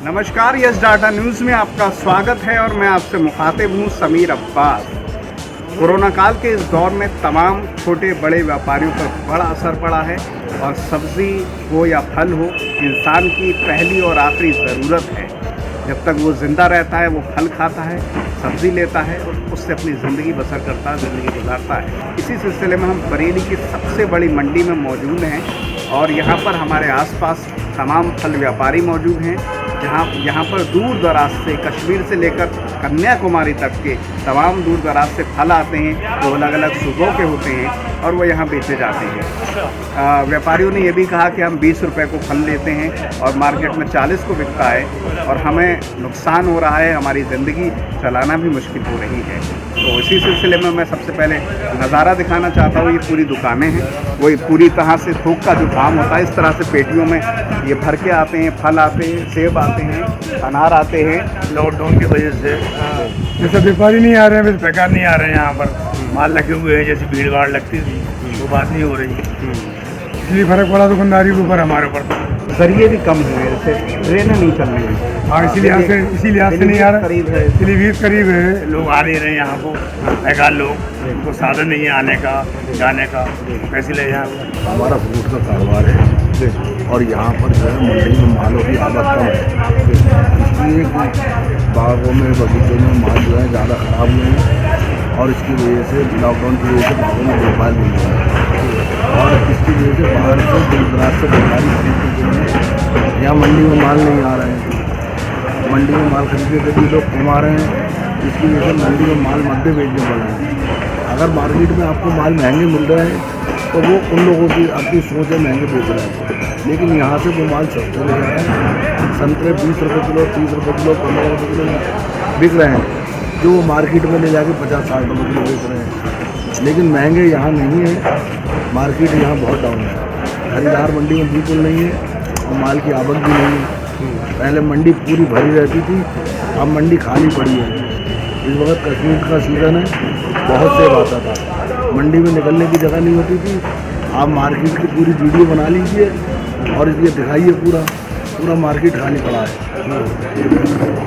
नमस्कार, yes data news में आपका स्वागत है और मैं आपसे मुखातिब हूँ समीर अब्बास। कोरोना काल के इस दौर में तमाम छोटे बड़े व्यापारियों पर बड़ा असर पड़ा है और सब्ज़ी हो या फल हो, इंसान की पहली और आखिरी ज़रूरत है। जब तक वो ज़िंदा रहता है वो फल खाता है, सब्ज़ी लेता है और उससे अपनी ज़िंदगी बसर करता है, ज़िंदगी गुजारता है। इसी सिलसिले में हम बरेली की सबसे बड़ी मंडी में मौजूद हैं और यहाँ पर हमारे आसपास तमाम फल व्यापारी मौजूद हैं, यहाँ पर दूर दराज से, कश्मीर से लेकर कन्याकुमारी तक के तमाम दूर दराज से फल आते हैं जो अलग अलग सूबों के होते हैं और वो यहाँ बेचे जाते हैं। व्यापारियों ने ये भी कहा कि हम 20 रुपये को फल लेते हैं और मार्केट में 40 को बिकता है और हमें नुकसान हो रहा है, हमारी ज़िंदगी चलाना भी मुश्किल हो रही है। तो इसी सिलसिले में मैं सबसे पहले नज़ारा दिखाना चाहता हूँ। ये पूरी दुकानें हैं, वो पूरी तरह से थोक का जो काम होता है इस तरह से पेटियों में ये भर के आते हैं, फल आते हैं, सेब आते हैं, अनार आते हैं। लॉकडाउन की वजह से जैसे व्यापारी नहीं आ रहे हैं, वैसे बेकार नहीं आ रहे हैं। यहाँ पर माल लगे हुए हैं, जैसे भीड़ भाड़ लगती थी वो बात नहीं हो रही, इसलिए फर्क पड़ा दुकानदारी के ऊपर, हमारे ऊपर। जरिए भी कम हुए, जैसे ट्रेनें नहीं चल रही हैं। हाँ, इसी लिहाज से नहीं आ रहा, करीब है, पीलीभीत करीब है, लोग आ नहीं रहे यहाँ को। बेकार लोग को साधन नहीं है आने का जाने का, पैसे ले जाए। हमारा फ्रूट का कारोबार है और यहाँ पर जो है मंडी में मालों की आदत कम है, इसलिए बागों में बगीचों में माल जो है ज़्यादा ख़राब हुए हैं और इसकी वजह से लॉकडाउन की वजह से बागों में व्यापार भी हुआ है और इसकी वजह से बाहर से दूर दराज से व्यापारी खरीदने के लिए यहाँ मंडी में माल नहीं आ रहे हैं। मंडी में माल खरीदने के लिए लोग कम आ रहे हैं, इसकी वजह से मंडी में माल मध्य बेचने पड़ रहे हैं। अगर मार्केट में आपको माल महंगे मिल रहे हैं तो वो उन लोगों की अपनी सोच है, महंगे बेच रहे हैं, लेकिन यहाँ से वो माल सस्ते ले जा रहे हैं। संतरे 20 रुपये किलो, 30 रुपये किलो, 15 रुपये किलो बिक रहे हैं, जो वो मार्केट में ले जाके 50-60 रुपये किलो बेच रहे हैं, लेकिन महंगे यहाँ नहीं है। मार्केट यहाँ बहुत डाउन है, खरीदार मंडी में बिल्कुल नहीं है और माल की आवक भी नहीं है। पहले मंडी पूरी भरी रहती थी, अब मंडी खाली पड़ी है। इस वक्त कश्मीर का सीज़न है, बहुत सेब आता था, मंडी में निकलने की जगह नहीं होती थी। आप मार्केट की पूरी वीडियो बना लीजिए और इसलिए दिखाइए, पूरा मार्केट खाली पड़ा है,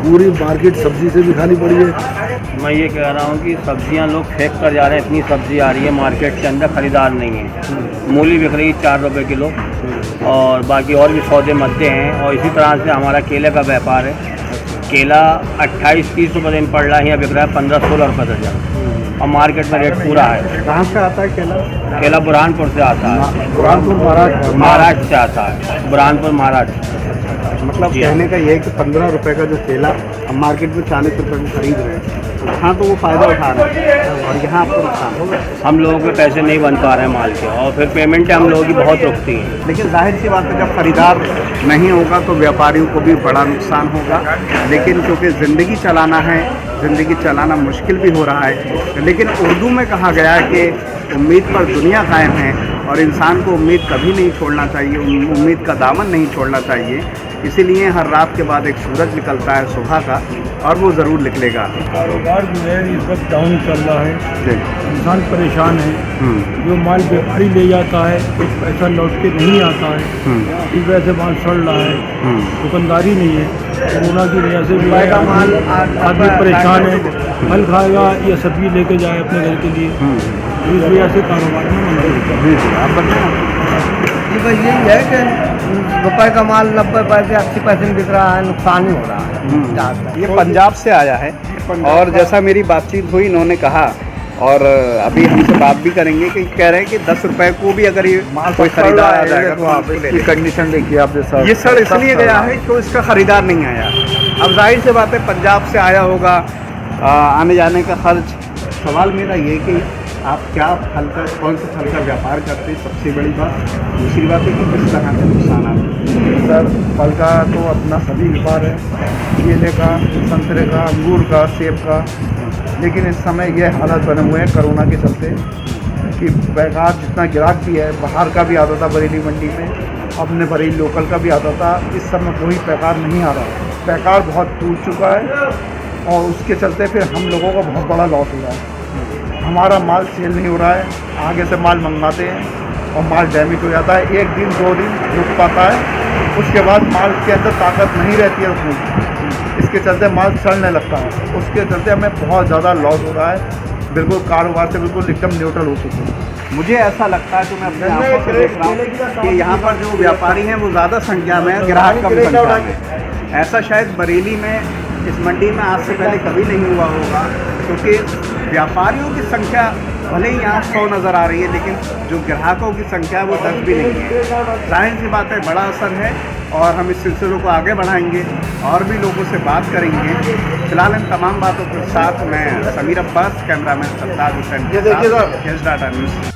पूरी मार्केट सब्जी से भी खाली पड़ी है। मैं ये कह रहा हूँ कि सब्जियाँ लोग फेंक कर जा रहे हैं, इतनी सब्जी आ रही है मार्केट के अंदर, ख़रीदार नहीं है। मूली बिक रही है 4 रुपये किलो और बाकी और भी सौदे मद्दे हैं। और इसी तरह से हमारा केले का व्यापार है, केला 28-30 रुपये दिन पड़ रहा है, यहाँ बिक रहा है 15-16 रुपये दर्जन और मार्केट में रेट पूरा है। कहाँ से आता है केला? केला बुरहानपुर से आता है, बुरहानपुर महाराष्ट्र से आता है, बुरहानपुर महाराष्ट्र। मतलब कहने का ये है कि 15 रुपये का जो केला हम मार्केट में 40 रुपये में खरीद रहे हैं, हाँ, तो वो फ़ायदा उठा रहे हैं और यहाँ आपको नुकसान होगा। हम लोगों के पैसे नहीं बन पा रहे हैं माल के और फिर पेमेंटें हम लोगों की बहुत रुकती हैं। लेकिन जाहिर सी बात है, जब खरीदार नहीं होगा तो व्यापारियों को भी बड़ा नुकसान होगा। लेकिन क्योंकि ज़िंदगी चलाना है, ज़िंदगी चलाना मुश्किल भी हो रहा है। लेकिन उर्दू में कहा गया है कि उम्मीद पर दुनिया कायम है और इंसान को उम्मीद कभी नहीं छोड़ना चाहिए, उम्मीद का दामन नहीं छोड़ना चाहिए। इसीलिए हर रात के बाद एक सूरज निकलता है सुबह का और वो ज़रूर निकलेगा। कारोबार जो है इस वक्त डाउन चल रहा है, इंसान परेशान है। जो माल व्यापारी ले जाता है कुछ पैसा लौट के नहीं आता है, इस वजह से माल सड़ रहा है, दुकानदारी नहीं है। कोरोना की वजह से जो है आदमी परेशान है, फल खाएगा या सब्जी लेके जाए अपने घर के लिए, इस वजह से कारोबार में मंदी। बस यही है कि रुपए का माल 90 पैसे 80 पैसे में बिक रहा है, नुकसान ही हो रहा है। ये पंजाब से आया है और जैसा मेरी बातचीत हुई, इन्होंने कहा और अभी हमसे बात भी करेंगे कि कह रहे हैं कि 10 रुपये को भी अगर ये कोई खरीदार आ जाएगा तो आप इसकी कंडीशन देखिए आप जैसा ये सड़ इसलिए गया है कि इसका खरीदार नहीं आया। अब जाहिर से बात है, पंजाब से आया होगा, आने जाने का खर्च। सवाल मेरा ये कि आप क्या फल का, कौन से फल का व्यापार करते हैं, सबसे बड़ी बात। दूसरी बात है कि किस तरह के नुकसान आते हैं। सर, फल का तो अपना सभी व्यापार है, केले का, संतरे का, अंगूर का, सेब का, लेकिन इस समय यह हालत बने हुए हैं कोरोना के चलते कि बेकार जितना ग्राहक भी है, बाहर का भी आता था बरेली मंडी में, अपने बरेली लोकल का भी आता था, इस समय कोई पैकार नहीं आ रहा। पैकार बहुत टूट चुका है और उसके चलते फिर हम लोगों का बहुत बड़ा लॉस हो रहा है। हमारा माल सेल नहीं हो रहा है, आगे से माल मंगवाते हैं और माल डैमेज हो जाता है। 1 दिन 2 दिन रुक पाता है, उसके बाद माल के अंदर ताकत नहीं रहती है उसमें, इसके चलते माल सड़ने लगता है। उसके चलते हमें बहुत ज़्यादा लॉस हो रहा है, बिल्कुल कारोबार से बिल्कुल एकदम न्यूट्रल हो चुके हैं। मुझे ऐसा लगता है, जो मैं अपने आंखों से देख रहा हूँ कि यहाँ पर जो व्यापारी हैं वो ज़्यादा संख्या में है, ग्राहक कम संख्या में। ऐसा शायद बरेली में इस मंडी में आज से पहले कभी नहीं हुआ होगा, क्योंकि व्यापारियों की संख्या भले ही यहाँ 100 नज़र आ रही है, लेकिन जो ग्राहकों की संख्या है वो 10 भी नहीं है। जाहिर सी बात है, बड़ा असर है और हम इस सिलसिले को आगे बढ़ाएंगे और भी लोगों से बात करेंगे। फिलहाल इन तमाम बातों के साथ मैं समीर अब्बास, कैमरामैन सत्ताज हुसैन के साथ, यस डाटा न्यूज़।